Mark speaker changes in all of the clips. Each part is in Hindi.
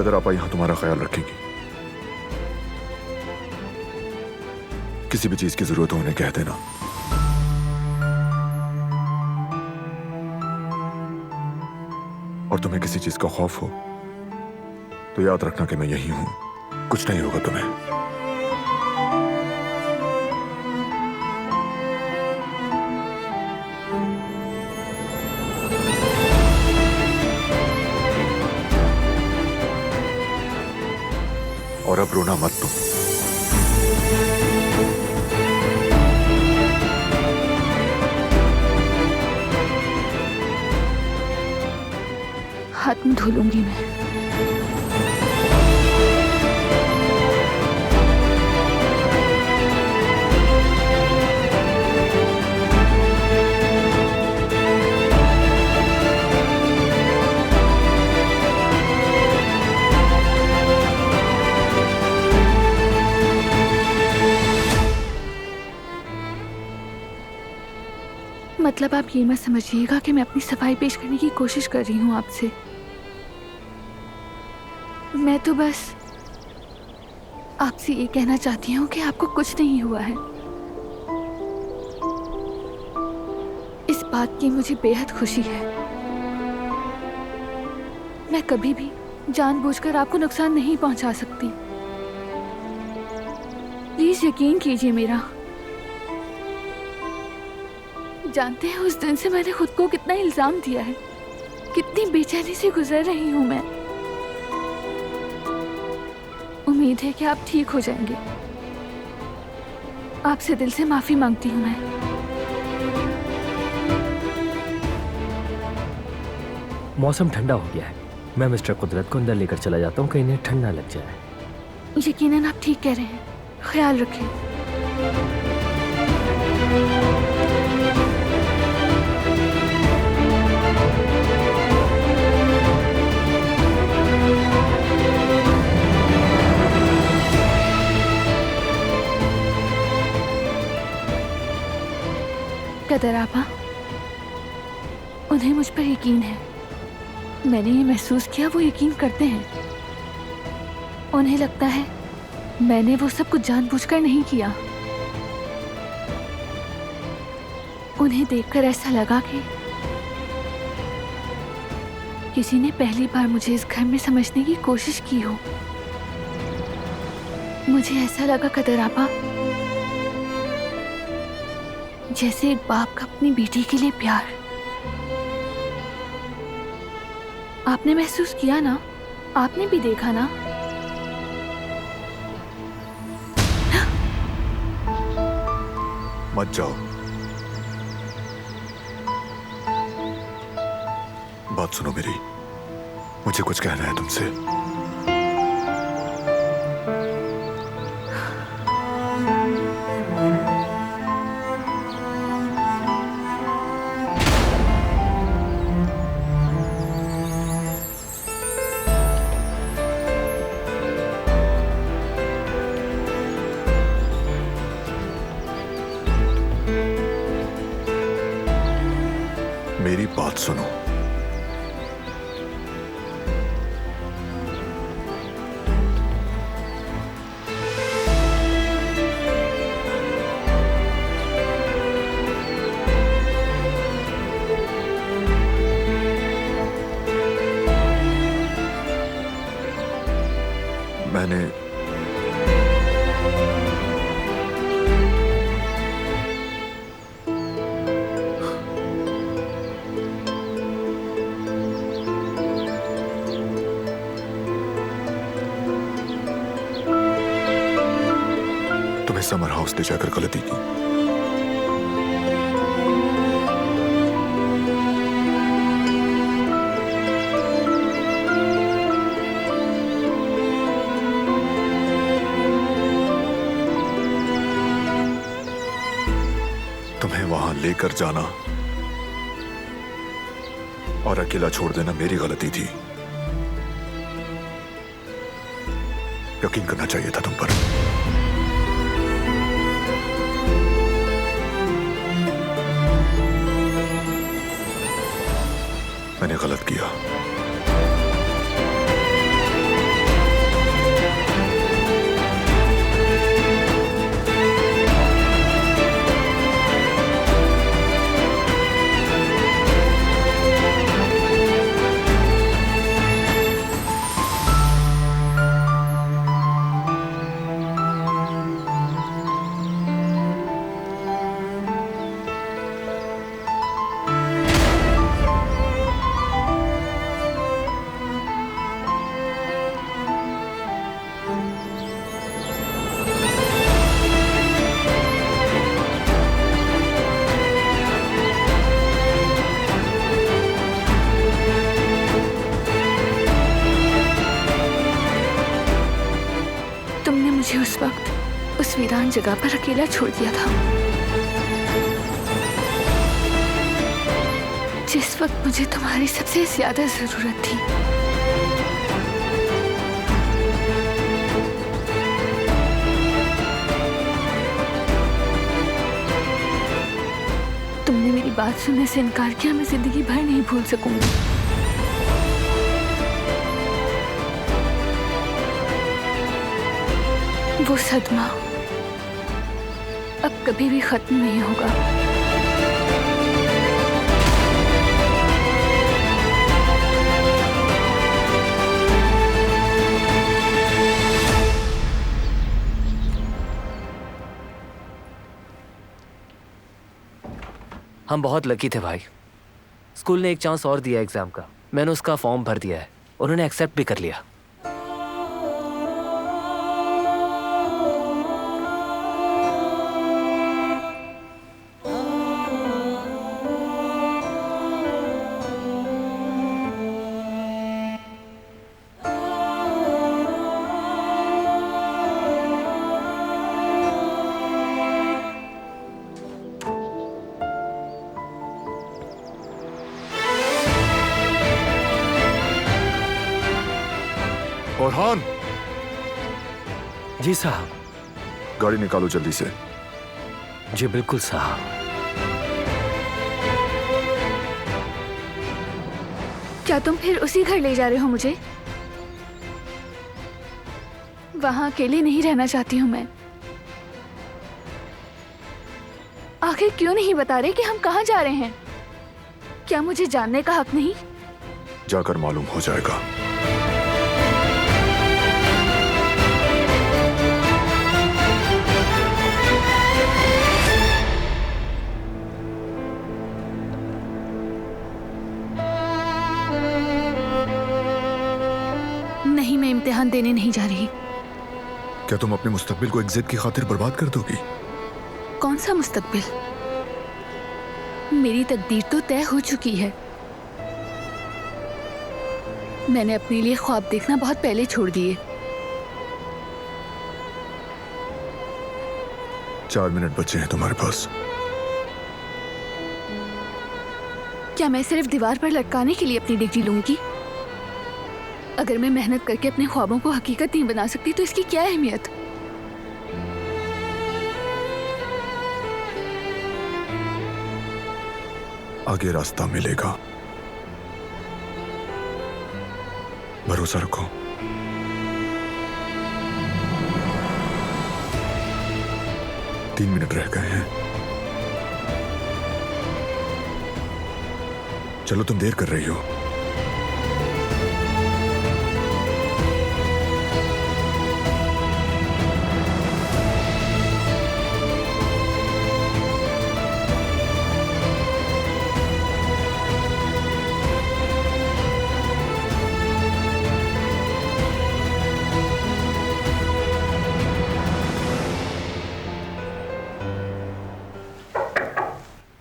Speaker 1: कदर आपा यहां तुम्हारा ख्याल रखेंगी। किसी भी चीज की जरूरत हो उन्हें कह देना। और तुम्हें किसी चीज का खौफ हो तो याद रखना कि मैं यही हूं, कुछ नहीं होगा तुम्हें। और अब रोना मत तुम।
Speaker 2: हाथ में धो लूंगी मैं। मतलब आप ये मत समझिएगा कि मैं अपनी सफाई पेश करने की कोशिश कर रही हूँ आपसे। मैं तो बस आपसे ये कहना चाहती हूँ कि आपको कुछ नहीं हुआ है। इस बात की मुझे बेहद खुशी है। मैं कभी भी जानबूझकर आपको नुकसान नहीं पहुंचा सकती। प्लीज यकीन कीजिए मेरा। जानते हैं उस दिन से मैंने खुद को कितना इल्जाम दिया है, कितनी बेचैनी से गुजर रही हूं मैं। उम्मीद है कि आप ठीक हो जाएंगे। आपसे दिल से माफी मांगती हूं मैं।
Speaker 3: मौसम ठंडा हो गया है, मैं मिस्टर कुदरत को अंदर लेकर चला जाता हूँ, कहीं इन्हें ठंड ना लग जाए।
Speaker 2: यकीनन आप ठीक कह रहे हैं, ख्याल रखें। कदर आपा, उन्हें मुझ पर यकीन है। मैंने ये महसूस किया, वो यकीन करते हैं। उन्हें लगता है मैंने वो सब कुछ जानबूझकर नहीं किया। उन्हें देखकर ऐसा लगा कि किसी ने पहली बार मुझे इस घर में समझने की कोशिश की हो। मुझे ऐसा लगा कदर आपा, जैसे एक बाप का अपनी बेटी के लिए प्यार। आपने महसूस किया ना, आपने भी देखा ना।
Speaker 1: मत जाओ, बात सुनो मेरी, मुझे कुछ कहना है तुमसे। मेरी बात सुनो। मैंने तुम्हें समर हाउस ले जाकर गलती की। तुम्हें वहां लेकर जाना और अकेला छोड़ देना मेरी गलती थी। यकीन करना चाहिए था तुम पर। मैंने गलत किया।
Speaker 2: उस वक्त उस वीरान जगह पर अकेला छोड़ दिया था, जिस वक्त मुझे तुम्हारी सबसे ज्यादा जरूरत थी। तुमने मेरी बात सुनने से इनकार किया, मैं जिंदगी भर नहीं भूल सकूंगी। वो सदमा अब कभी भी खत्म नहीं होगा।
Speaker 3: हम बहुत लकी थे भाई। स्कूल ने एक चांस और दिया एग्जाम का। मैंने उसका फॉर्म भर दिया है, उन्होंने एक्सेप्ट भी कर लिया।
Speaker 1: orhan,
Speaker 3: जी साहब।
Speaker 1: गाड़ी निकालो जल्दी से।
Speaker 3: जी बिल्कुल साहब।
Speaker 2: क्या तुम फिर उसी घर ले जा रहे हो मुझे? वहां अकेले नहीं रहना चाहती हूं मैं। आखिर क्यों नहीं बता रहे कि हम कहाँ जा रहे हैं? क्या मुझे जानने का हक नहीं?
Speaker 1: जाकर मालूम हो जाएगा।
Speaker 2: नहीं, मैं इम्तिहान देने नहीं जा रही।
Speaker 1: क्या तुम अपने मुस्तकबिल को एक जिद की खातिर बर्बाद कर दोगी?
Speaker 2: कौन सा मुस्तकबिल? मेरी तकदीर तो तय हो चुकी है। मैंने अपने लिए ख्वाब देखना बहुत पहले छोड़ दिए।
Speaker 1: 4 मिनट बचे हैं तुम्हारे पास।
Speaker 2: क्या मैं सिर्फ दीवार पर लटकाने के लिए अपनी डिग्री लूंगी? अगर मैं मेहनत करके अपने ख्वाबों को हकीकत नहीं बना सकती तो इसकी क्या अहमियत?
Speaker 1: आगे रास्ता मिलेगा, भरोसा रखो। तीन मिनट रह गए हैं। चलो, तुम देर कर रही हो।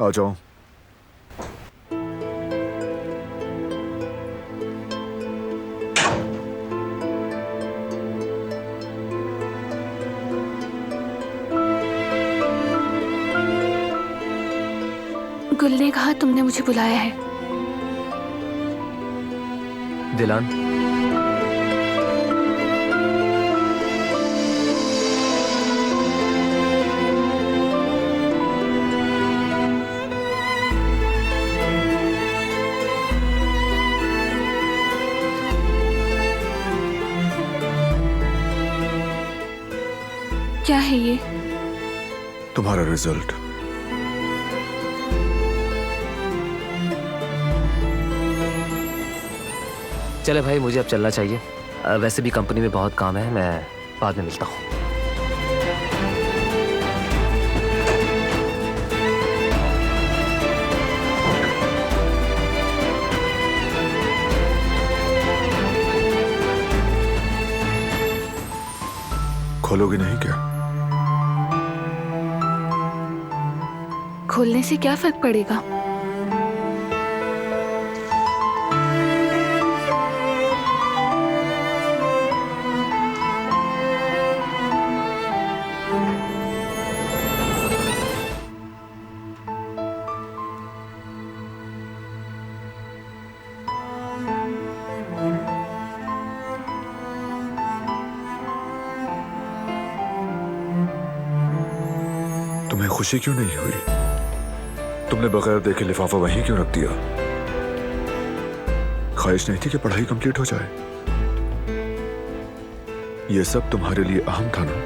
Speaker 1: आ जाओ।
Speaker 2: गुल ने कहा तुमने मुझे बुलाया है।
Speaker 3: दिलान,
Speaker 2: क्या है ये?
Speaker 1: तुम्हारा रिजल्ट।
Speaker 3: चले भाई, मुझे अब चलना चाहिए। वैसे भी कंपनी में बहुत काम है, मैं बाद में मिलता हूँ।
Speaker 1: खोलोगे नहीं क्या?
Speaker 2: खोलने से क्या फर्क पड़ेगा?
Speaker 1: खुशी क्यों नहीं हुई? तुमने बगैर देखे लिफाफा वहीं क्यों रख दिया? ख्वाहिश नहीं थी कि पढ़ाई कंप्लीट हो जाए? ये सब तुम्हारे लिए अहम था ना?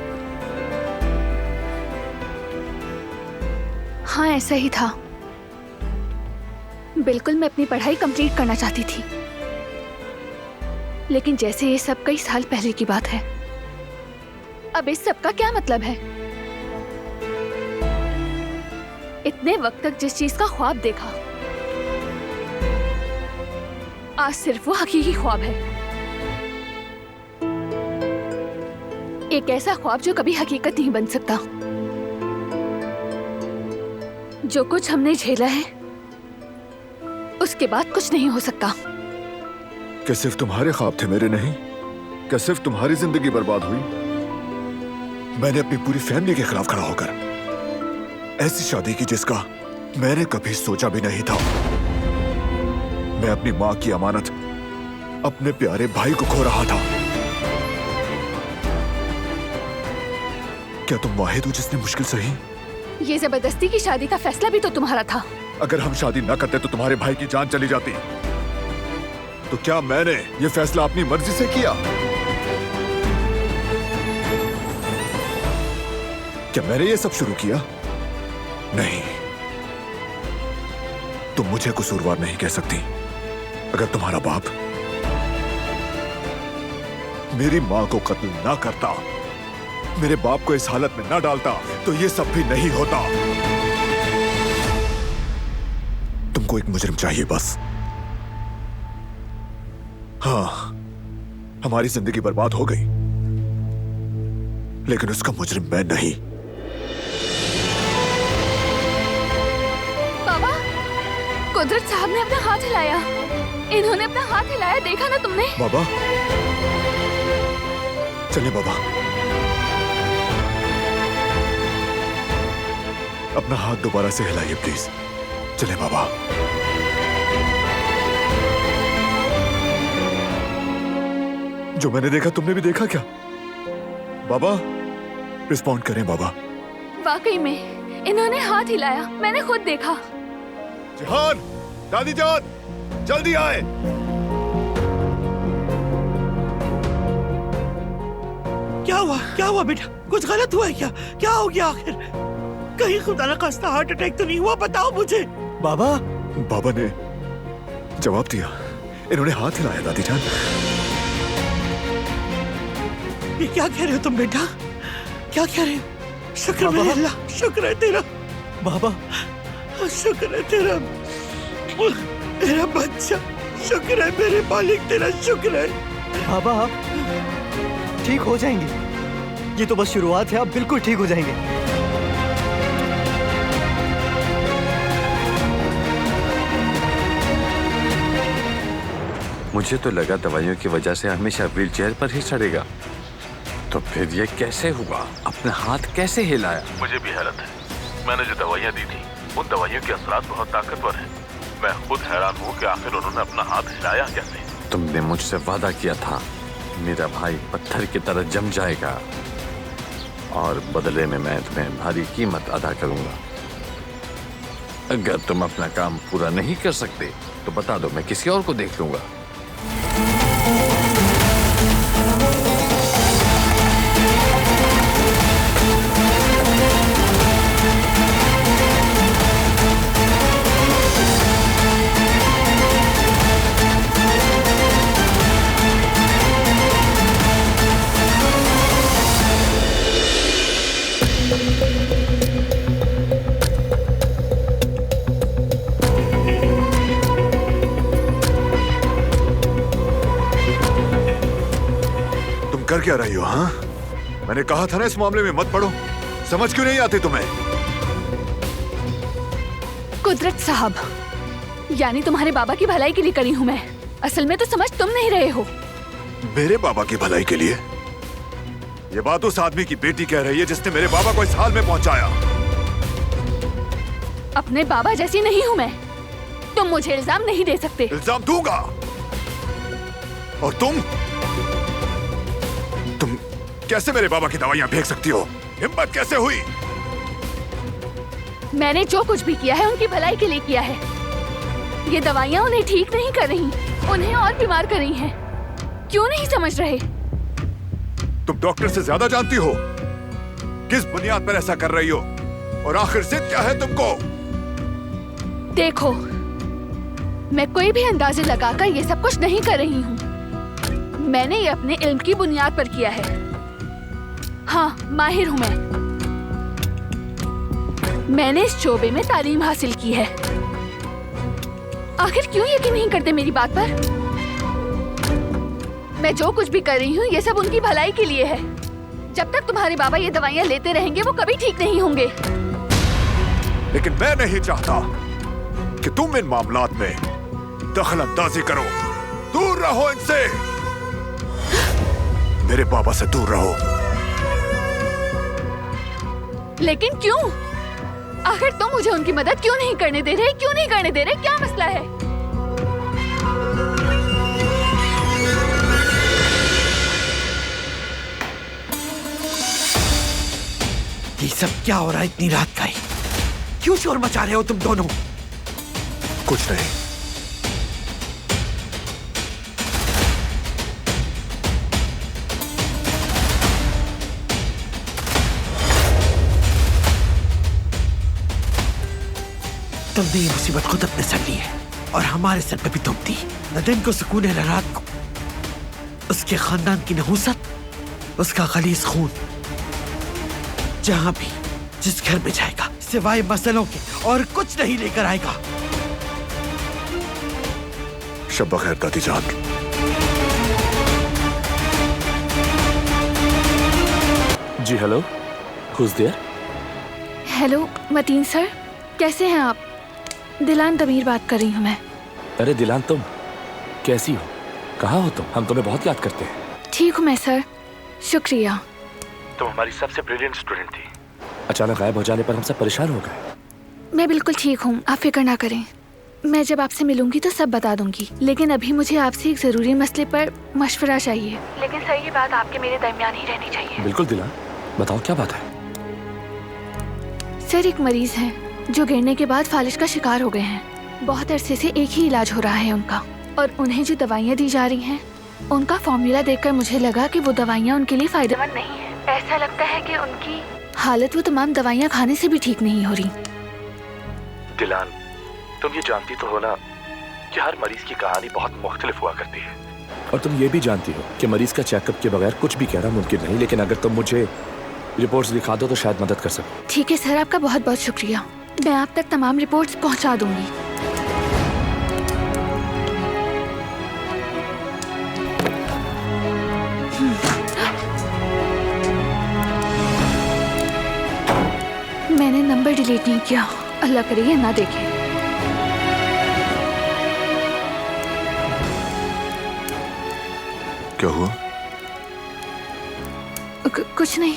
Speaker 2: हाँ, ऐसा ही था। बिल्कुल मैं अपनी पढ़ाई कंप्लीट करना चाहती थी, लेकिन जैसे ये सब कई साल पहले की बात है, अब इस सब का क्या मतलब है? इतने वक्त तक जिस चीज का ख्वाब देखा, आज सिर्फ वो हकीकी ख्वाब है। एक ऐसा ख्वाब जो कभी हकीकत नहीं बन सकता। जो कुछ हमने झेला है, उसके बाद कुछ नहीं हो सकता।
Speaker 1: क्या सिर्फ तुम्हारे ख्वाब थे, मेरे नहीं? क्या सिर्फ तुम्हारी जिंदगी बर्बाद हुई? मैंने अपनी पूरी फैमिली के खिलाफ खड़ा होकर ऐसी शादी की जिसका मैंने कभी सोचा भी नहीं था। मैं अपनी माँ की अमानत, अपने प्यारे भाई को खो रहा था। क्या तुम वाहिद हो जिसने मुश्किल सही?
Speaker 2: ये जबरदस्ती की शादी का फैसला भी तो तुम्हारा था।
Speaker 1: अगर हम शादी न करते तो तुम्हारे भाई की जान चली जाती। तो क्या मैंने ये फैसला अपनी मर्जी से किया? क्या मैंने ये सब शुरू किया? नहीं, तुम मुझे कसूरवार नहीं कह सकती। अगर तुम्हारा बाप मेरी मां को कत्ल ना करता, मेरे बाप को इस हालत में ना डालता, तो ये सब भी नहीं होता। तुमको एक मुजरिम चाहिए बस। हाँ, हमारी जिंदगी बर्बाद हो गई, लेकिन उसका मुजरिम मैं नहीं।
Speaker 2: बाबा, कुदरत साहब ने अपना हाथ हिलाया। इन्होंने अपना हाथ हिलाया, देखा ना तुमने?
Speaker 1: बाबा, चलिए बाबा। अपना हाथ दोबारा से हिलाइए प्लीज। चले बाबा। जो मैंने देखा तुमने भी देखा क्या? बाबा, रिस्पॉन्ड करें बाबा।
Speaker 2: वाकई में इन्होंने हाथ हिलाया, मैंने खुद देखा।
Speaker 1: जिहान, दादी जान, जल्दी आए।
Speaker 4: क्या हुआ बेटा? कुछ गलत हुआ है क्या? क्या हो गया आखिर? कहीं खुदा न खास्ता हार्ट अटैक तो नहीं हुआ? बताओ मुझे।
Speaker 5: बाबा
Speaker 1: बाबा ने जवाब दिया। इन्होंने हाथ हिलाया दादी जान।
Speaker 4: ये क्या कह रहे हो तुम बेटा? क्या कह रहे हो? शुक्र है अल्लाह, शुक्र है तेरा
Speaker 5: बाबा,
Speaker 4: शुक्र है तेरा मेरा बच्चा, शुक्र है मेरे मालिक, तेरा शुक्र है।
Speaker 5: बाबा आप ठीक हो जाएंगे। ये तो बस शुरुआत है, आप बिल्कुल ठीक हो जाएंगे।
Speaker 6: मुझे तो लगा दवाइयों की वजह से हमेशा व्हील चेयर पर ही चढ़ेगा, तो फिर ये कैसे हुआ? अपना हाथ कैसे हिलाया?
Speaker 7: मुझे भी हैरत है। मैंने जो दवाइयाँ दी थी, उन दवाइयों के असरात बहुत ताकतवर हैं। मैं खुद हैरान हूँ कि आखिर उन्होंने अपना हाथ हिलाया कैसे।
Speaker 6: तुमने मुझसे वादा किया था मेरा भाई पत्थर की तरह जम जाएगा, और बदले में मैं तुम्हें भारी कीमत अदा करूंगा। अगर तुम अपना काम पूरा नहीं कर सकते तो बता दो, मैं किसी और को देख लूंगा।
Speaker 1: कर क्या रही हो? हाँ, मैंने कहा था ना इस मामले में मत पड़ो। समझ क्यों नहीं आती तुम्हें?
Speaker 2: कुदरत साहब, यानी तुम्हारे बाबा की भलाई के लिए करी हूँ मैं। असल में तो समझ तुम नहीं रहे हो।
Speaker 1: मेरे बाबा की भलाई के लिए? ये बात उस आदमी की बेटी कह रही है जिसने मेरे बाबा को इस हाल में पहुंचाया।
Speaker 2: अपने बाबा जैसी नहीं हूँ मैं। तुम मुझे इल्जाम नहीं दे सकते।
Speaker 1: इल्जाम दूंगा। और तुम कैसे मेरे बाबा की दवाइयां फेंक सकती हो? हिम्मत कैसे हुई?
Speaker 2: मैंने जो कुछ भी किया है उनकी भलाई के लिए किया है। ये दवाइयाँ उन्हें ठीक नहीं कर रही, उन्हें और बीमार कर रही हैं। क्यों नहीं समझ रहे?
Speaker 1: तुम डॉक्टर से ज्यादा जानती हो। किस बुनियाद पर ऐसा कर रही हो और आखिर जिद क्या है तुमको?
Speaker 2: देखो, मैं कोई भी अंदाजे लगाकर ये सब कुछ नहीं कर रही हूँ। मैंने ये अपने इल्म की बुनियाद पर किया है। हाँ, माहिर हूँ मैंने इस शोबे में तालीम हासिल की है। आखिर क्यों यकीन नहीं करते मेरी बात पर? मैं जो कुछ भी कर रही हूँ ये सब उनकी भलाई के लिए है। जब तक तुम्हारे बाबा ये दवाइयाँ लेते रहेंगे वो कभी ठीक नहीं होंगे।
Speaker 1: लेकिन मैं नहीं चाहता कि तुम इन मामलात में दखल अंदाजी करो। दूर रहो इनसे। मेरे बाबा से दूर रहो।
Speaker 2: लेकिन क्यों? आखिर तुम मुझे उनकी मदद क्यों नहीं करने दे रहे? क्यों नहीं करने दे रहे? क्या मसला है?
Speaker 4: ये सब क्या हो रहा है इतनी रात का ही? क्यों शोर मचा रहे हो तुम दोनों?
Speaker 1: कुछ नहीं।
Speaker 4: तुमने ये मुसीबत खुद अपने सर ली है और हमारे सर पे भी थोप दी। न दिन को सुकून है न रात को। उसके खानदान की नहूसत, उसका गलीज खून, जहां भी जिस घर में जाएगा सिवाय मसलों के और कुछ नहीं लेकर आएगा।
Speaker 1: शब बखैर दादी जान।
Speaker 7: जी hello, who's there?
Speaker 2: Hello Mateen sir, कैसे हैं आप? दिलान तमीर बात कर रही हूँ मैं।
Speaker 7: अरे दिलान, तुम कैसी हो? कहाँ हो तुम? हम तुम्हें बहुत याद करते हैं।
Speaker 2: ठीक हूँ मैं सर, शुक्रिया।
Speaker 7: तुम हमारी सबसे ब्रिलियंट स्टूडेंट थी। अचानक गायब हो जाने पर हम सब परेशान हो गए।
Speaker 2: मैं बिल्कुल ठीक हूँ, आप फिक्र ना करें। मैं जब आपसे मिलूंगी तो सब बता दूंगी। लेकिन अभी मुझे आपसे एक जरूरी मसले पर मशवरा चाहिए। लेकिन सर, ये बात आपके मेरे दरमियान ही रहनी चाहिए।
Speaker 7: बिल्कुल दिलान, बताओ क्या बात है?
Speaker 2: सर, एक मरीज है जो गिरने के बाद फालिज का शिकार हो गए हैं। बहुत अरसे से एक ही इलाज हो रहा है उनका, और उन्हें जो दवाइयाँ दी जा रही हैं उनका फॉर्मूला देखकर मुझे लगा कि वो दवाइयाँ उनके लिए फायदेमंद नहीं है। ऐसा लगता है कि उनकी हालत वो तमाम दवाइयाँ खाने से भी ठीक नहीं हो रही।
Speaker 7: दिलान, तुम ये जानती तो हो ना कि हर मरीज की कहानी बहुत मुख्तलिफ हुआ करती है। और तुम ये भी जानती हो कि मरीज का चेकअप के बगैर कुछ भी कहना मुमकिन नहीं। लेकिन अगर तुम मुझे रिपोर्ट्स दिखा दो तो शायद मदद कर सकूं।
Speaker 2: ठीक है सर, आपका बहुत बहुत शुक्रिया। मैं आप तक तमाम रिपोर्ट्स पहुंचा दूंगी। मैंने नंबर डिलीट नहीं किया, अल्लाह करे ये ना देखे।
Speaker 1: क्या हुआ?
Speaker 2: कुछ नहीं।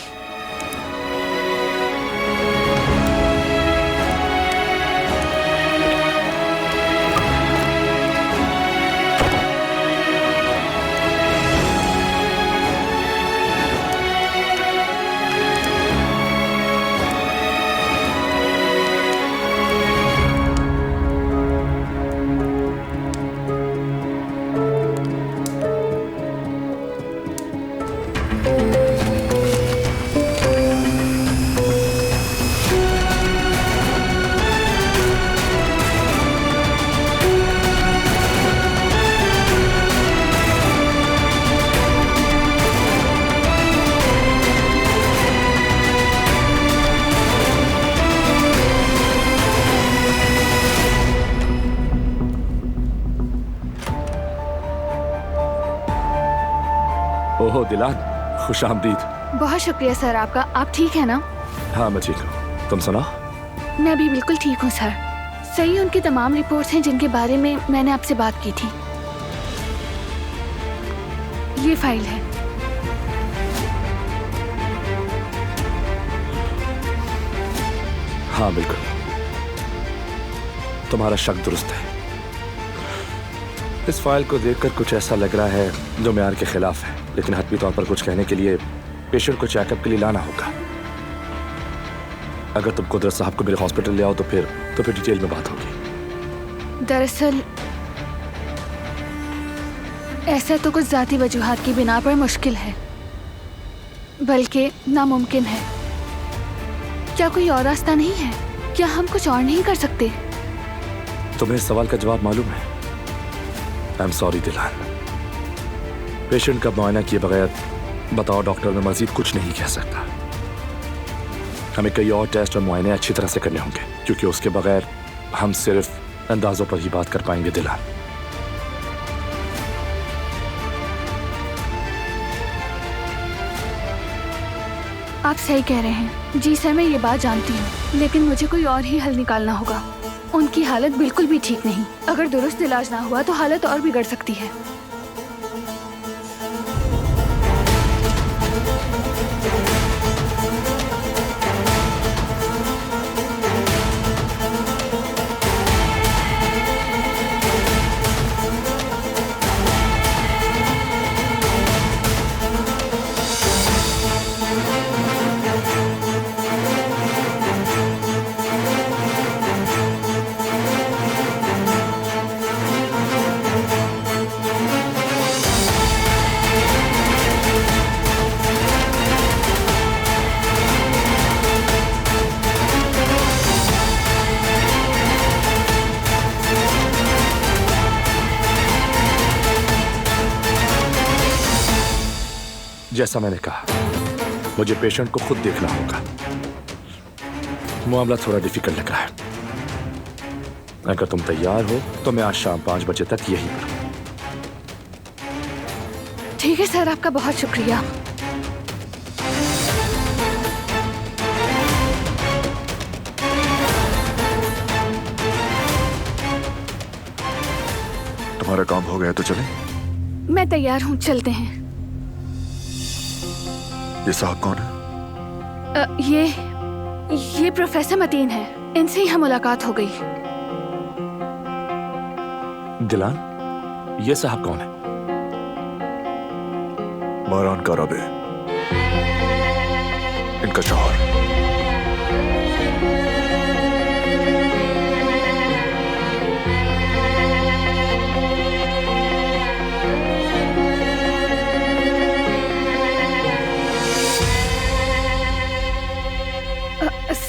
Speaker 7: ओहो दिलान, खुश आमदीद।
Speaker 2: बहुत शुक्रिया सर आपका। आप ठीक है ना?
Speaker 7: हाँ मैं ठीक हूँ, तुम सुना?
Speaker 2: मैं भी बिल्कुल ठीक हूँ सर। सही उनकी तमाम रिपोर्ट्स हैं जिनके बारे में मैंने आपसे बात की थी। ये फाइल है।
Speaker 7: हाँ बिल्कुल, तुम्हारा शक दुरुस्त है। इस फाइल को देखकर कुछ ऐसा लग रहा है जो मेयार के खिलाफ है, लेकिन हतमी तौर पर कुछ कहने के लिए पेशेंट को चेकअप के लिए लाना होगा। अगर तुम कुदरत साहब को मेरे हॉस्पिटल ले आओ तो फिर डिटेल में बात होगी।
Speaker 2: दरअसल ऐसा तो कुछ जाती वजूहात की बिना पर मुश्किल है, बल्कि नामुमकिन है। क्या कोई और रास्ता नहीं है? क्या हम कुछ और नहीं कर सकते?
Speaker 7: तुम्हें इस सवाल का जवाब मालूम है? आई एम सॉरी दिलान, पेशेंट का मुआयना किए बगैर बताओ डॉक्टर मैं मजीद कुछ नहीं कह सकता। हमें कई और टेस्ट और मुआयने अच्छी तरह से करने होंगे, क्योंकि उसके बगैर हम सिर्फ अंदाजों पर ही बात कर पाएंगे दिलान।
Speaker 2: आप सही कह रहे हैं। जी सर, मैं ये बात जानती हूँ, लेकिन मुझे कोई और ही हल निकालना होगा। उनकी हालत बिल्कुल भी ठीक नहीं। अगर दुरुस्त इलाज ना हुआ तो हालत और बिगड़ सकती है।
Speaker 7: जैसा मैंने कहा, मुझे पेशेंट को खुद देखना होगा। मामला थोड़ा डिफिकल्ट लग रहा है। अगर तुम तैयार हो तो मैं आज शाम 5 बजे तक यहीं पर हूं।
Speaker 2: ठीक है सर, आपका बहुत शुक्रिया।
Speaker 1: तुम्हारा काम हो गया तो चले।
Speaker 2: मैं तैयार हूँ, चलते हैं।
Speaker 1: ये साहब कौन है?
Speaker 2: ये प्रोफेसर मतीन है। इनसे ही हम मुलाकात हो गई।
Speaker 7: दिलान, ये साहब कौन है?
Speaker 1: मारान का रब है, इनका शौहर।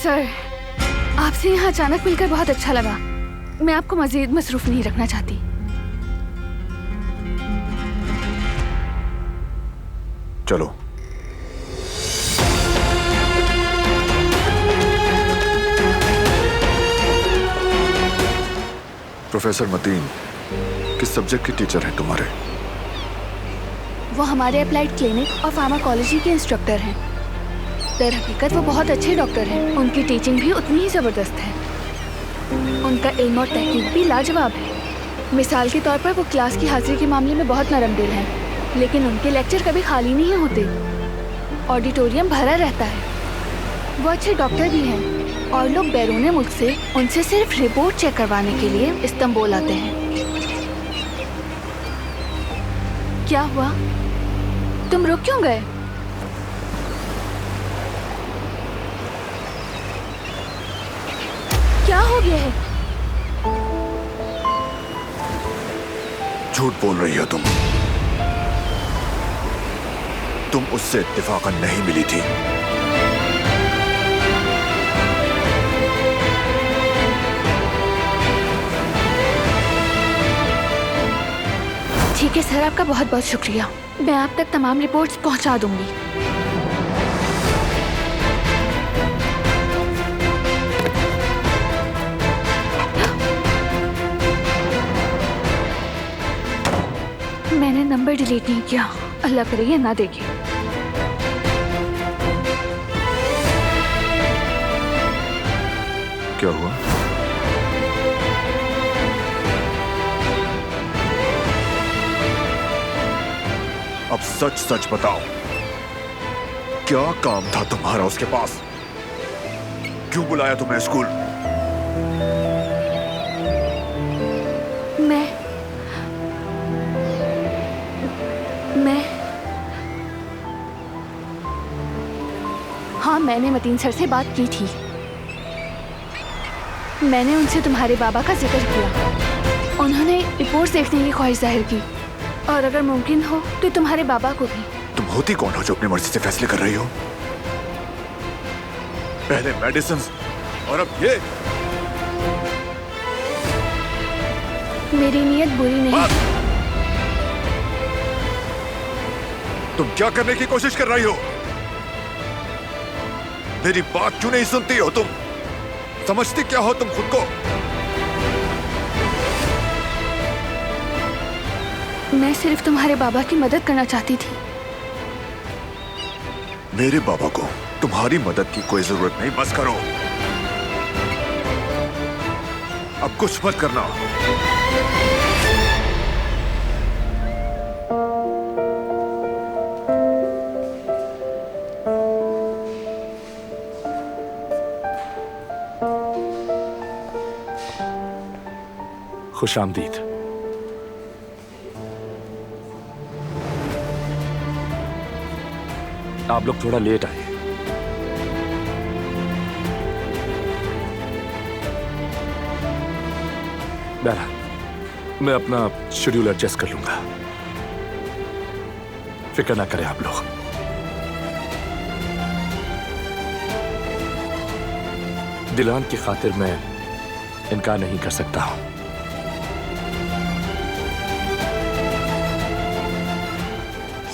Speaker 2: सर, आपसे यहाँ अचानक मिलकर बहुत अच्छा लगा। मैं आपको मजीद मसरूफ नहीं रखना चाहती।
Speaker 1: चलो। प्रोफेसर मतीन किस सब्जेक्ट की टीचर हैं तुम्हारे?
Speaker 2: वो हमारे अप्लाइड क्लिनिक और फार्माकोलॉजी के इंस्ट्रक्टर हैं। दर हकीकत वो बहुत अच्छे डॉक्टर हैं। उनकी टीचिंग भी उतनी ही ज़बरदस्त है। उनका इल्म और तहकीक भी लाजवाब है। मिसाल के तौर पर वो क्लास की हाजिरी के मामले में बहुत नरम दिल हैं, लेकिन उनके लेक्चर कभी खाली नहीं होते। ऑडिटोरियम भरा रहता है। वो अच्छे डॉक्टर भी हैं और लोग बैरून मुल्क से उनसे सिर्फ रिपोर्ट चेक करवाने के लिए इस्तांबुल आते हैं। क्या हुआ? तुम रुक क्यों गए? क्या हो गया है?
Speaker 1: झूठ बोल रही हो तुम उससे इत्तेफाकन नहीं मिली थी।
Speaker 2: ठीक है सर, आपका बहुत बहुत शुक्रिया। मैं आप तक तमाम रिपोर्ट्स पहुंचा दूंगी। मैंने नंबर डिलीट नहीं किया। अल्लाह करे ये ना देखे।
Speaker 1: क्या हुआ? अब सच सच बताओ, क्या काम था तुम्हारा उसके पास? क्यों बुलाया तुम्हें स्कूल?
Speaker 2: हाँ, मैंने मतीन सर से बात की थी। मैंने उनसे तुम्हारे बाबा का जिक्र किया। उन्होंने रिपोर्ट्स देखने की ख्वाहिश जाहिर की, और अगर मुमकिन हो तो तुम्हारे बाबा को भी।
Speaker 1: तुम होती कौन हो जो अपनी मर्जी से फैसले कर रही हो? पहले मेडिसिन और अब ये।
Speaker 2: मेरी नीयत बुरी नहीं।
Speaker 1: तुम क्या करने की कोशिश कर रही हो? मेरी बात क्यों नहीं सुनती हो तुम? समझती क्या हो तुम खुद को?
Speaker 2: मैं सिर्फ तुम्हारे बाबा की मदद करना चाहती थी।
Speaker 1: मेरे बाबा को तुम्हारी मदद की कोई जरूरत नहीं, बस करो। अब कुछ मत करना।
Speaker 7: खुश आमदीद। आप लोग थोड़ा लेट आए। बहरहाल मैं अपना शेड्यूल एडजस्ट कर लूंगा, फिक्र ना करें आप लोग। दिलान की खातिर मैं इनकार नहीं कर सकता हूं।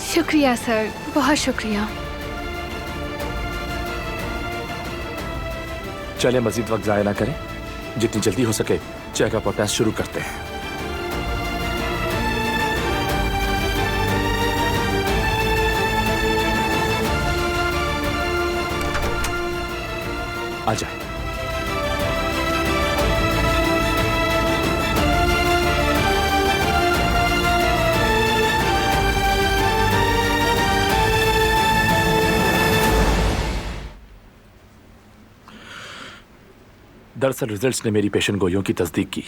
Speaker 2: शुक्रिया सर, बहुत शुक्रिया।
Speaker 7: चले मजीद वक्त जाया ना करें, जितनी जल्दी हो सके चेकअप और टेस्ट शुरू करते हैं। आ जाए। दरअसल रिजल्ट्स ने मेरी पेशेंट गोलियों की तस्दीक की।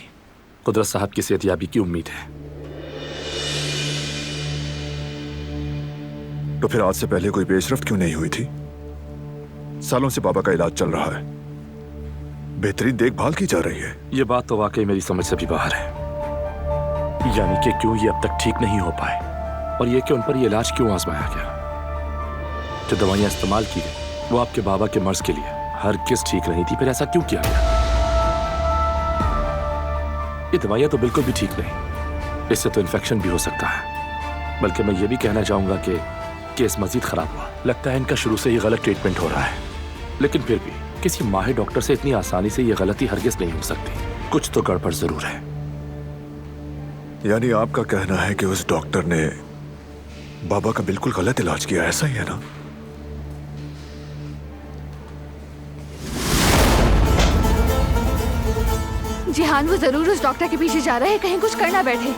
Speaker 7: कुदरत साहब की सेहतयाबी की उम्मीद है।
Speaker 1: तो फिर आज से पहले कोई पेशरफ्त क्यों नहीं हुई थी? सालों से बाबा का इलाज चल रहा है, बेहतरीन देखभाल की जा रही है।
Speaker 7: यह बात तो वाकई मेरी समझ से भी बाहर है। यानी कि क्यों ये अब तक ठीक नहीं हो पाए, और ये कि उन पर ये इलाज क्यों आजमाया गया। जो दवाइयां इस्तेमाल की गई वो आपके बाबा के मर्ज के लिए हरगिज़ ठीक नहीं थी, फिर ऐसा क्यों किया गया? ये दवाइयां तो बिल्कुल भी ठीक नहीं, इससे तो इन्फेक्शन भी हो सकता है। बल्कि मैं ये भी कहना चाहूंगा कि केस मजीद खराब हुआ। लगता है इनका शुरू से ही गलत ट्रीटमेंट हो रहा है, लेकिन फिर भी किसी माहिर डॉक्टर से इतनी आसानी से ये गलती हरगिज़ नहीं हो सकती। कुछ तो गड़बड़ जरूर है।
Speaker 1: यानी आपका कहना है कि उस डॉक्टर ने बाबा का बिल्कुल गलत इलाज किया, ऐसा ही है ना?
Speaker 2: जिहान, वो जरूर उस डॉक्टर के पीछे जा रहे हैं, कहीं कुछ करना बैठे।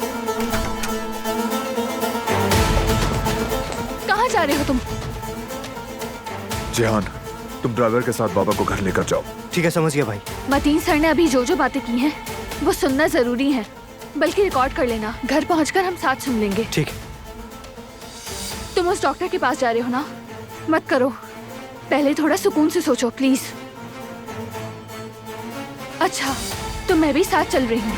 Speaker 2: कहाँ जा रहे हो तुम?
Speaker 1: जिहान, तुम ड्राइवर के साथ बाबा को घर लेकर जाओ।
Speaker 5: ठीक है, समझ गया भाई।
Speaker 2: मतीन सर ने अभी जो जो बातें की हैं वो सुनना जरूरी है, बल्कि रिकॉर्ड कर लेना। घर पहुंचकर हम साथ सुन लेंगे।
Speaker 5: ठीक है।
Speaker 2: तुम उस डॉक्टर के पास जा रहे हो ना? मत करो, पहले थोड़ा सुकून से सोचो प्लीज। अच्छा, तो मैं भी साथ चल रही हूँ।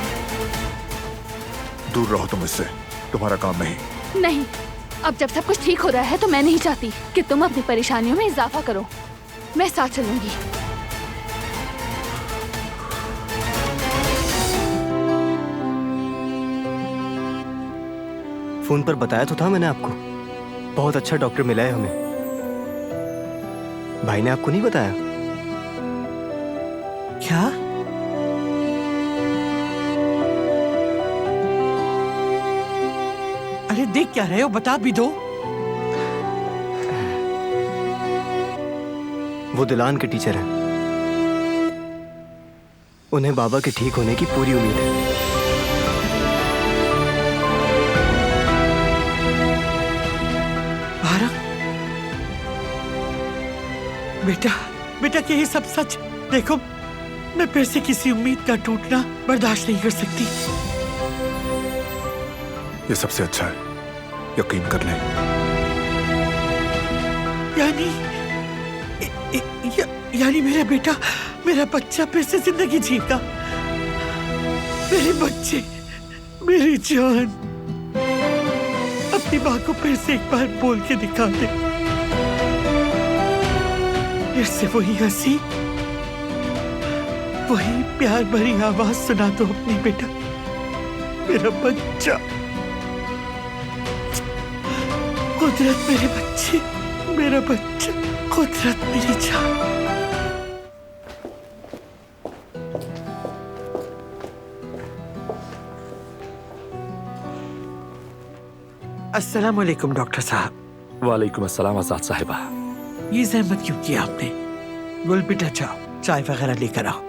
Speaker 1: दूर रहो तुम इससे, तुम्हारा काम नहीं।
Speaker 2: नहीं, अब जब सब कुछ ठीक हो रहा है तो मैं नहीं चाहती कि तुम अपनी परेशानियों में इजाफा करो। मैं साथ चलूंगी।
Speaker 5: फोन पर बताया तो था मैंने आपको, बहुत अच्छा डॉक्टर मिला है हमें। भाई ने आपको नहीं बताया
Speaker 4: क्या? अरे देख क्या रहे हो, बता भी दो।
Speaker 5: वो दिलान के टीचर हैं, उन्हें बाबा के ठीक होने की पूरी उम्मीद है।
Speaker 4: भारत, बेटा बेटा क्या ये सब सच? देखो, मैं फिर से किसी उम्मीद का टूटना बर्दाश्त नहीं कर सकती।
Speaker 1: ये सबसे अच्छा है, यकीन कर लें।
Speaker 4: यानी यानी मेरा बेटा, मेरा बच्चा फिर से जिंदगी जीता। मेरे बच्चे, मेरी जान, अपनी माँ को फिर से एक बार बोल के दिखा दे। फिर से वही हंसी, वही प्यार भरी आवाज सुना दो अपनी बेटा। मेरा बच्चा, कुदरत मेरे बच्चे, मेरा बच्चा, कुदरत मेरी जान। अस्सलाम वालेकुम डॉक्टर साहब।
Speaker 7: वालेकुम अस्सलाम आजाद साहिबा।
Speaker 4: ये जहमत क्यों किया आपने? बोल बेटा जाओ, चाय वगैरह लेकर आओ।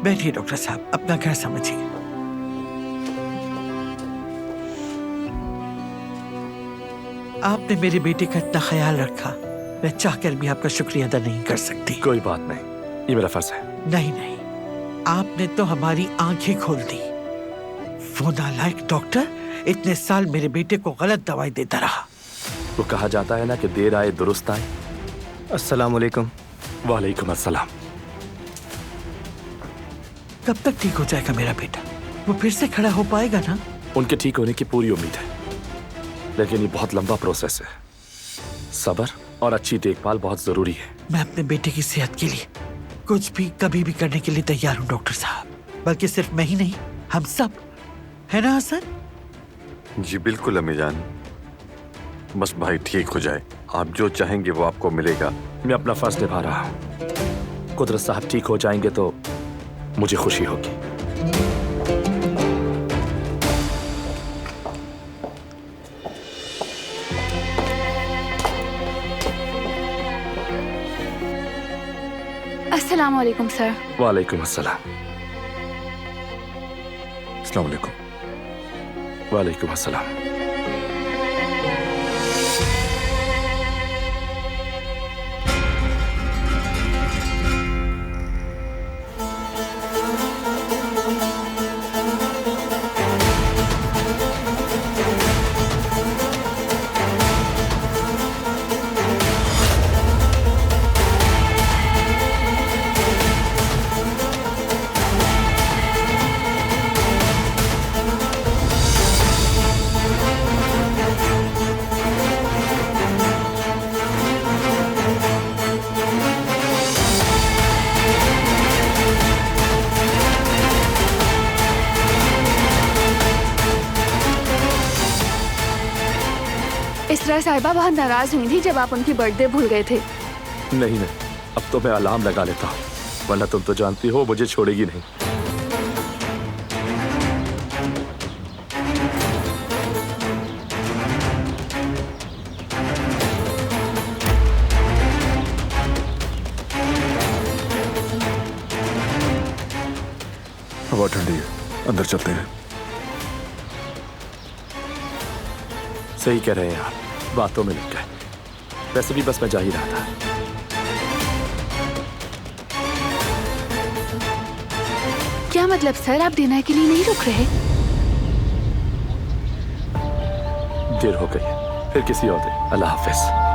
Speaker 4: बैठिए डॉक्टर साहब, अपना घर समझिए। आपने मेरे बेटे का इतना ख्याल रखा, मैं चाहकर भी आपका शुक्रिया अदा नहीं कर सकती।
Speaker 7: कोई बात नहीं, ये मेरा फर्ज है।
Speaker 4: नहीं नहीं, आपने तो हमारी आंखें खोल दी। वो नालायक डॉक्टर इतने साल मेरे बेटे को गलत दवाई देता रहा।
Speaker 7: वो कहा जाता है ना कि देर आए दुरुस्त आए।
Speaker 5: अस्सलाम वालेकुम।
Speaker 7: वालेकुम अस्सलाम।
Speaker 4: कब तक ठीक हो जाएगा मेरा बेटा? वो फिर से खड़ा हो पाएगा ना?
Speaker 7: उनके ठीक होने की पूरी उम्मीद है, लेकिन ये बहुत लंबा प्रोसेस है। सब्र और अच्छी देखभाल बहुत जरूरी है।
Speaker 4: मैं अपने बेटे की सेहत के लिए कुछ भी कभी भी करने के लिए तैयार हूँ डॉक्टर साहब। बल्कि सिर्फ मैं ही नहीं, हम सब, है ना हसन?
Speaker 6: जी बिल्कुल अम्मी जान, बस भाई ठीक हो जाए। आप जो चाहेंगे वो आपको मिलेगा।
Speaker 7: मैं अपना फर्ज निभा रहा हूँ। कुदरत साहब ठीक हो जाएंगे तो मुझे खुशी होगी।
Speaker 2: अस्सलाम वालेकुम सर।
Speaker 7: वालेकुम अस्सलाम।
Speaker 1: अस्सलाम वालेकुम।
Speaker 7: वालेकुम अस्सलाम।
Speaker 2: इसरा साहिबा बहुत नाराज हुई थी जब आप उनकी बर्थडे भूल गए थे।
Speaker 7: नहीं, अब तो मैं अलार्म लगा लेता हूँ, वरना तुम तो जानती हो मुझे छोड़ेगी नहीं।
Speaker 1: हवा ठंडी है, अंदर चलते हैं।
Speaker 7: सही कह रहे हैं आप, बातों में लग गए। वैसे भी बस मैं जा ही रहा था।
Speaker 2: क्या मतलब सर, आप डिनर के लिए नहीं रुक रहे?
Speaker 7: देर हो गई, फिर किसी और दिन। अल्लाह हाफिज।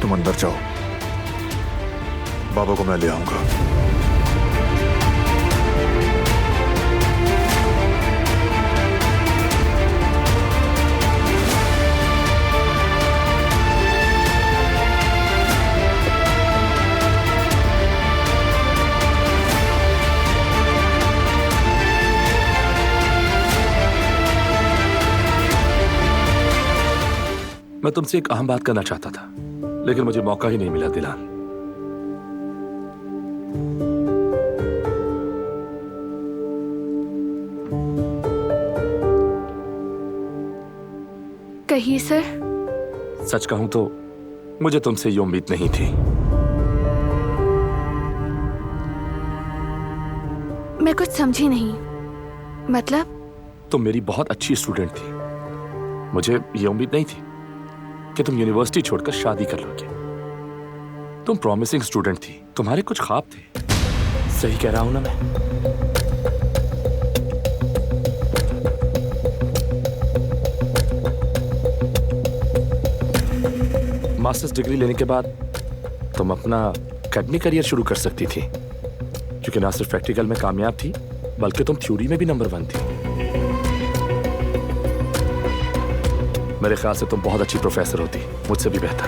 Speaker 1: तुम अंदर जाओ, बाबा को मैं ले आऊंगा।
Speaker 7: मैं तुमसे एक अहम बात करना चाहता था, लेकिन मुझे मौका ही नहीं मिला दिलान।
Speaker 2: कहिए सर।
Speaker 7: सच कहूं तो मुझे तुमसे ये उम्मीद नहीं थी।
Speaker 2: मैं कुछ समझी नहीं। मतलब?
Speaker 7: तुम मेरी बहुत अच्छी स्टूडेंट थी। मुझे ये उम्मीद नहीं थी कि तुम यूनिवर्सिटी छोड़कर शादी कर लोगे। तुम प्रॉमिसिंग स्टूडेंट थी, तुम्हारे कुछ ख्वाब थे। सही कह रहा हूं ना मैं? मास्टर्स डिग्री लेने के बाद तुम अपना एकेडमिक करियर शुरू कर सकती थी, क्योंकि ना सिर्फ प्रैक्टिकल में कामयाब थी बल्कि तुम थ्योरी में भी नंबर 1 थी। मेरे ख्याल से तुम बहुत अच्छी प्रोफेसर होती, मुझसे भी बेहतर।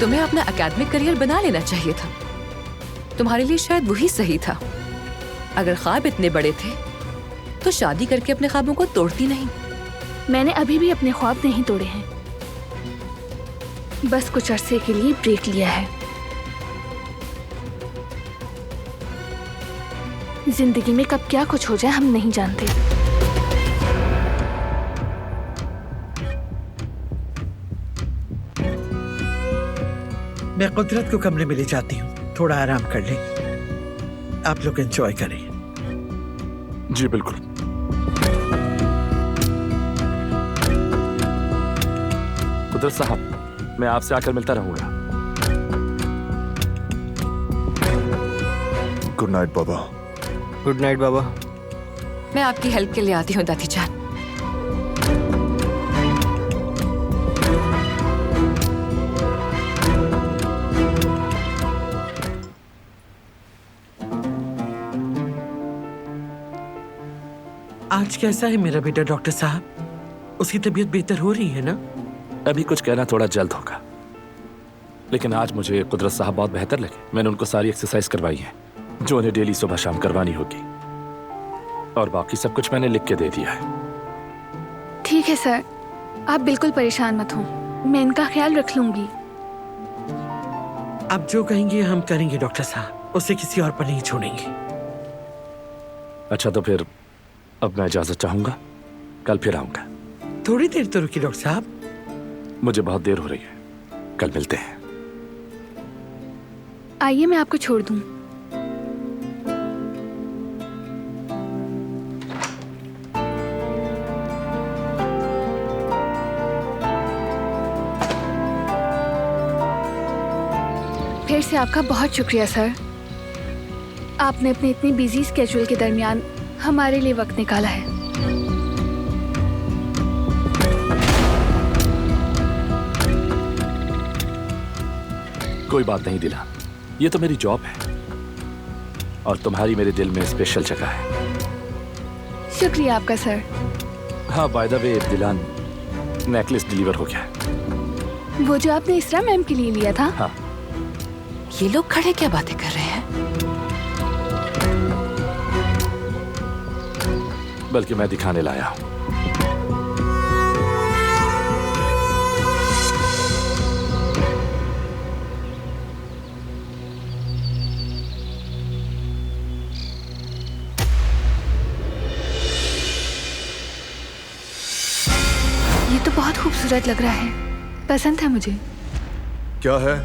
Speaker 8: तुम्हें अपना एकेडमिक करियर बना लेना चाहिए था। तुम्हारे लिए शायद वही सही था। अगर ख्वाब इतने बड़े थे तो शादी करके अपने ख्वाबों को तोड़ती नहीं।
Speaker 2: मैंने अभी भी अपने ख्वाब नहीं तोड़े हैं, बस कुछ अरसे के लिए ब्रेक लिया है। जिंदगी में कब क्या कुछ हो जाए हम नहीं जानते।
Speaker 4: मैं कुदरत को कमरे में ले जाती हूँ, थोड़ा आराम कर ले। आप लोग एंजॉय करें।
Speaker 7: जी बिल्कुल। कुदरत साहब, मैं आपसे आकर मिलता रहूंगा।
Speaker 1: गुड नाइट बाबा।
Speaker 5: गुड नाइट बाबा।
Speaker 8: मैं आपकी हेल्प के लिए आती हूँ दादी जान।
Speaker 4: आज कैसा है मेरा बेटा डॉक्टर साहब? उसकी तबीयत बेहतर हो रही है ना?
Speaker 7: अभी कुछ कहना थोड़ा जल्द होगा, लेकिन आज मुझे कुदरत साहब बहुत बेहतर लगे। मैंने उनको सारी एक्सरसाइज करवाई है जो उन्हें डेली सुबह शाम करवानी होगी, और बाकी सब कुछ मैंने लिख के दे दिया है।
Speaker 2: ठीक है सर, आप बिल्कुल परेशान मत हो, मैं इनका ख्याल रख लूंगी।
Speaker 4: आप जो कहेंगे हम करेंगे डॉक्टर साहब, उसे किसी और पर नहीं छोड़ेंगे।
Speaker 7: अच्छा तो फिर अब मैं इजाजत चाहूंगा, कल फिर आऊंगा।
Speaker 4: थोड़ी देर तो रुकिए डॉक्टर साहब।
Speaker 7: मुझे बहुत देर हो रही है, कल मिलते हैं।
Speaker 2: आइए मैं आपको छोड़ दूं। फिर से आपका बहुत शुक्रिया सर, आपने अपने इतनी बिजी स्केड्यूल के दरमियान हमारे लिए वक्त निकाला है।
Speaker 7: कोई बात नहीं दिला, ये तो मेरी जॉब है और तुम्हारी मेरे दिल में स्पेशल जगह है।
Speaker 2: शुक्रिया आपका सर।
Speaker 7: हाँ by the way Dilan, necklace deliver हो गया है।
Speaker 2: वो जो आपने इसरा मैम के लिए लिया था?
Speaker 7: हाँ।
Speaker 8: ये लोग खड़े क्या बातें कर रहे हैं?
Speaker 7: बल्कि मैं दिखाने लाया हूं।
Speaker 2: ये तो बहुत खूबसूरत लग रहा है, पसंद है मुझे।
Speaker 1: क्या है?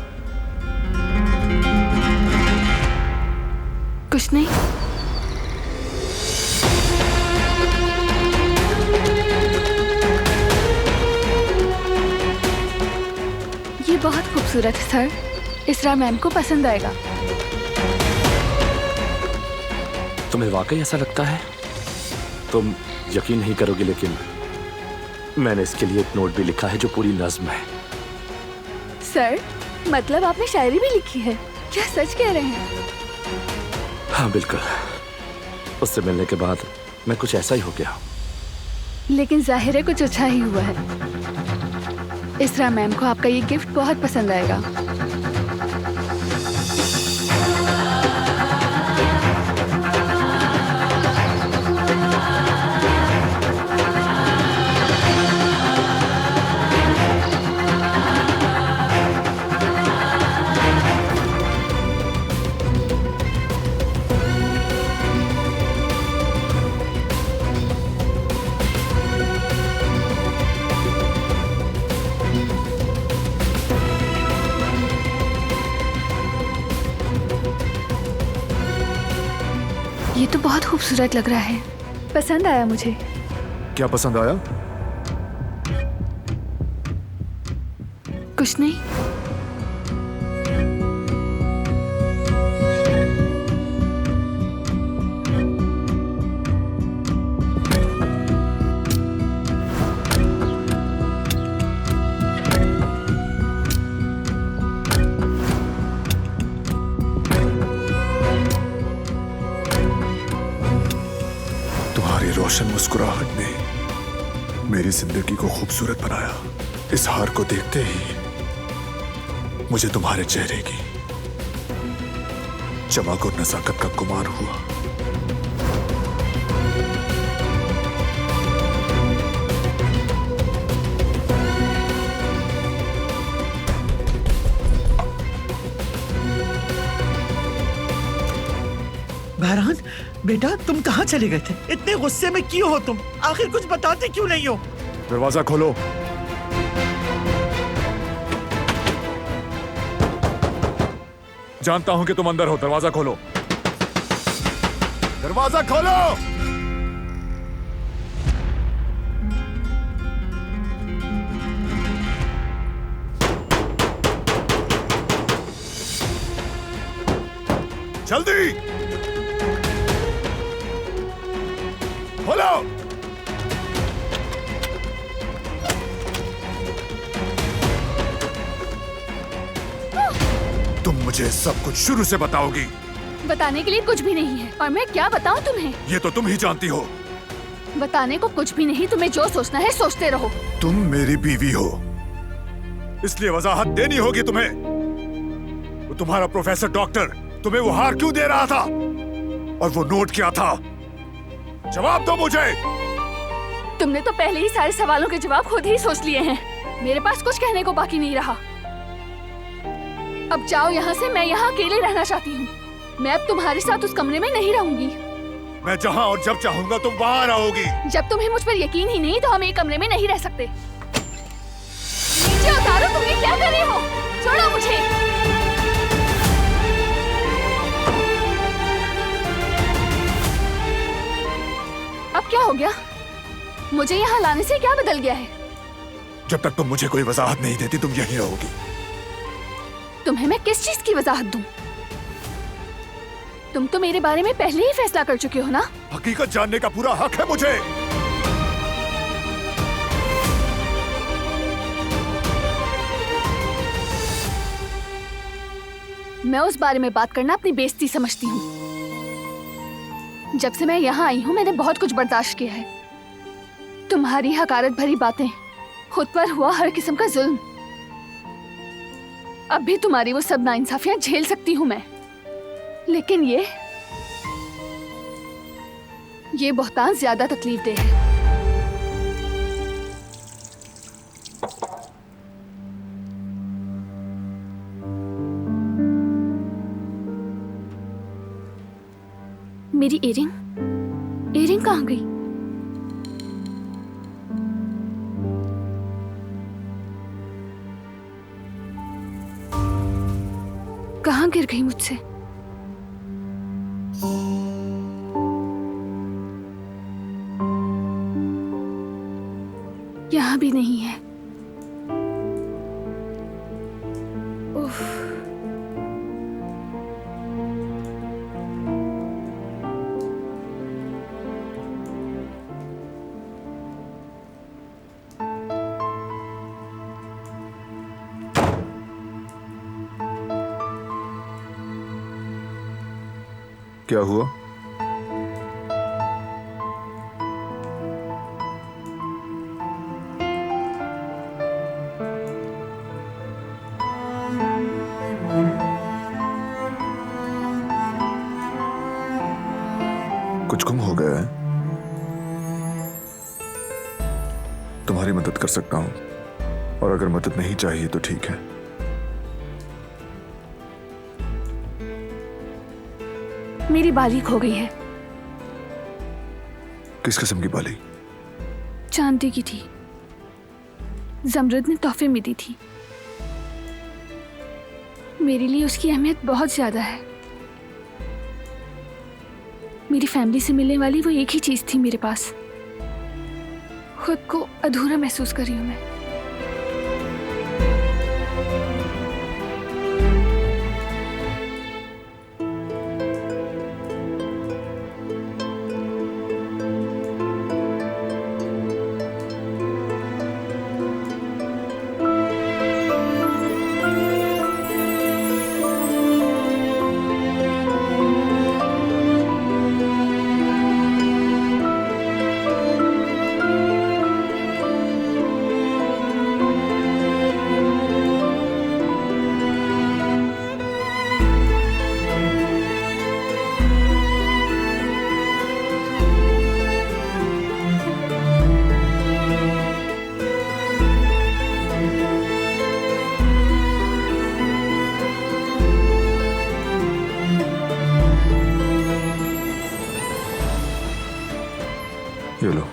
Speaker 2: कुछ नहीं। ये बहुत खूबसूरत है सर, इसरा मैम को पसंद आएगा।
Speaker 7: तुम्हें वाकई ऐसा लगता है? तुम यकीन नहीं करोगे, लेकिन मैंने इसके लिए एक नोट भी लिखा है जो पूरी नज्म है।
Speaker 2: सर, मतलब आपने शायरी भी लिखी है? क्या सच कह रहे हैं?
Speaker 7: हाँ बिल्कुल। उससे मिलने के बाद मैं कुछ ऐसा ही हो गया।
Speaker 2: लेकिन जाहिर है कुछ अच्छा ही हुआ है। इसरा मैम को आपका ये गिफ्ट बहुत पसंद आएगा। ये तो बहुत खूबसूरत लग रहा है, पसंद आया मुझे।
Speaker 1: क्या पसंद आया?
Speaker 2: कुछ नहीं।
Speaker 1: तुम्हारी रोशन मुस्कुराहट ने मेरी जिंदगी को खूबसूरत बनाया। इस हार को देखते ही मुझे तुम्हारे चेहरे की चमक और नजाकत का गुमान हुआ।
Speaker 4: बहरान बेटा, तुम कहाँ चले गए थे? इतने गुस्से में क्यों हो तुम? आखिर कुछ बताते क्यों नहीं हो?
Speaker 1: दरवाजा खोलो। जानता हूं कि तुम अंदर हो, दरवाजा खोलो। दरवाजा खोलो। जल्दी खोलो। तुम मुझे सब कुछ शुरू से बताओगी?
Speaker 2: बताने के लिए कुछ भी नहीं है, और मैं क्या बताऊं तुम्हें?
Speaker 1: ये तो तुम ही जानती हो।
Speaker 2: बताने को कुछ भी नहीं, तुम्हें जो सोचना है सोचते रहो।
Speaker 1: तुम मेरी बीवी हो, इसलिए वजाहत देनी होगी तुम्हें। वो तुम्हारा प्रोफेसर डॉक्टर तुम्हें वो हार क्यों दे रहा था, और वो नोट क्या था? जवाब दो मुझे।
Speaker 2: तुमने तो पहले ही सारे सवालों के जवाब खुद ही सोच लिए हैं। मेरे पास कुछ कहने को बाकी नहीं रहा। अब जाओ यहाँ से, मैं यहाँ अकेले रहना चाहती हूँ। मैं अब तुम्हारे साथ उस कमरे में नहीं रहूंगी।
Speaker 1: मैं जहाँ और जब चाहूंगा तुम वहाँ रहोगी।
Speaker 2: जब तुम्हें मुझ पर यकीन ही नहीं तो हम एक कमरे में नहीं रह सकते। नीचे उतारो, तुम ये क्या कर रहे हो? छोड़ो मुझे। अब क्या हो गया? मुझे यहाँ लाने से क्या बदल गया है?
Speaker 1: जब तक तुम मुझे कोई वजाहत नहीं देती तुम यहीं रहोगी।
Speaker 2: तुम्हें मैं किस चीज की वजाहत दूं? तुम तो मेरे बारे में पहले ही फैसला कर चुके हो ना?
Speaker 1: हकीकत जानने का पूरा हक है मुझे।
Speaker 2: मैं उस बारे में बात करना अपनी बेइज्जती समझती हूँ। जब से मैं यहाँ आई हूँ मैंने बहुत कुछ बर्दाश्त किया है। तुम्हारी हकारत भरी बातें, खुद पर हुआ हर किस्म का जुल्म। अब भी तुम्हारी वो सब नाइंसाफियां झेल सकती हूँ मैं, लेकिन ये बहुतान ज्यादा तकलीफदेह है। मेरी इयरिंग कहाँ गई? कहाँ गिर गई मुझसे? यहाँ भी नहीं है। उफ।
Speaker 1: क्या हुआ? गुम हो गया है। तुम्हारी मदद कर सकता हूं, और अगर मदद नहीं चाहिए तो ठीक है।
Speaker 2: मेरी बाली खो गई है।
Speaker 1: किस किस्म की बाली?
Speaker 2: चांदी की थी। जमरद ने तोहफे में दी थी। मेरे लिए उसकी अहमियत बहुत ज्यादा है। मेरी फैमिली से मिलने वाली वो एक ही चीज थी मेरे पास। खुद को अधूरा महसूस कर रही हूं मैं।
Speaker 1: ये लो।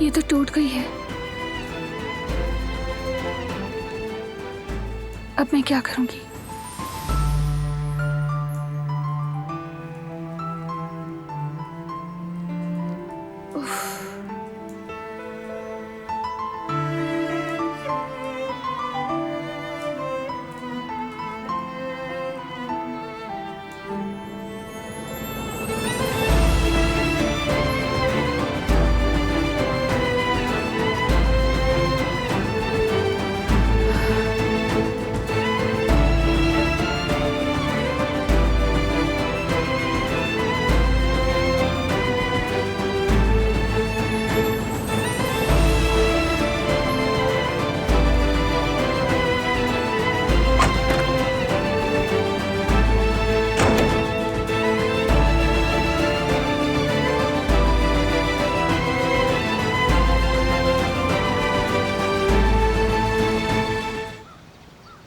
Speaker 2: ये तो टूट गई है। अब मैं क्या करूंगी?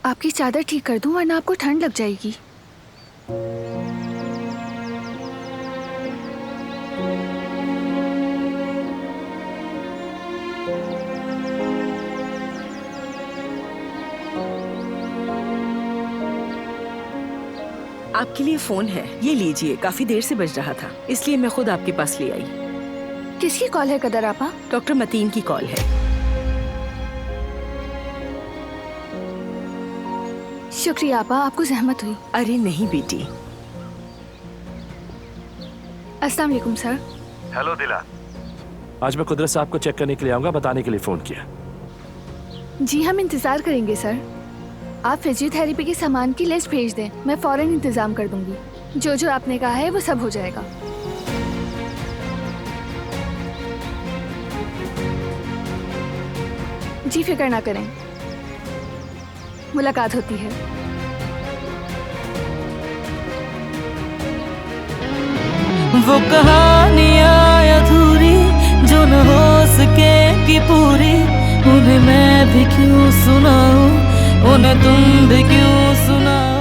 Speaker 2: आपकी चादर ठीक कर दूं वरना आपको ठंड लग जाएगी।
Speaker 9: आपके लिए फोन है, ये लीजिए। काफी देर से बज रहा था, इसलिए मैं खुद आपके पास ले आई।
Speaker 2: किसकी कॉल है कदर आपा?
Speaker 9: डॉक्टर मतीन की कॉल है।
Speaker 2: शुक्रिया आपा, आपको जहमत हुई।
Speaker 9: अरे नहीं बेटी।
Speaker 2: अस्सलाम वालेकुम सर।
Speaker 7: हेलो दिला। आज मैं कुदरत साहब को चेक करने के लिए आऊंगा, बताने के लिए फोन किया।
Speaker 2: जी हम इंतजार करेंगे सर। आप फिजियोथेरेपी के सामान की लिस्ट भेज दें, मैं फौरन इंतजाम कर दूंगी। जो जो आपने कहा है वो सब हो जाएगा। जी फिक्र ना करें, मुलाकात होती है।
Speaker 10: वो कहानियाँ अधूरी जो न हो सके कि पूरी, उन्हें मैं भी क्यों सुनाऊं, उन्हें तुम भी क्यों सुनाओ।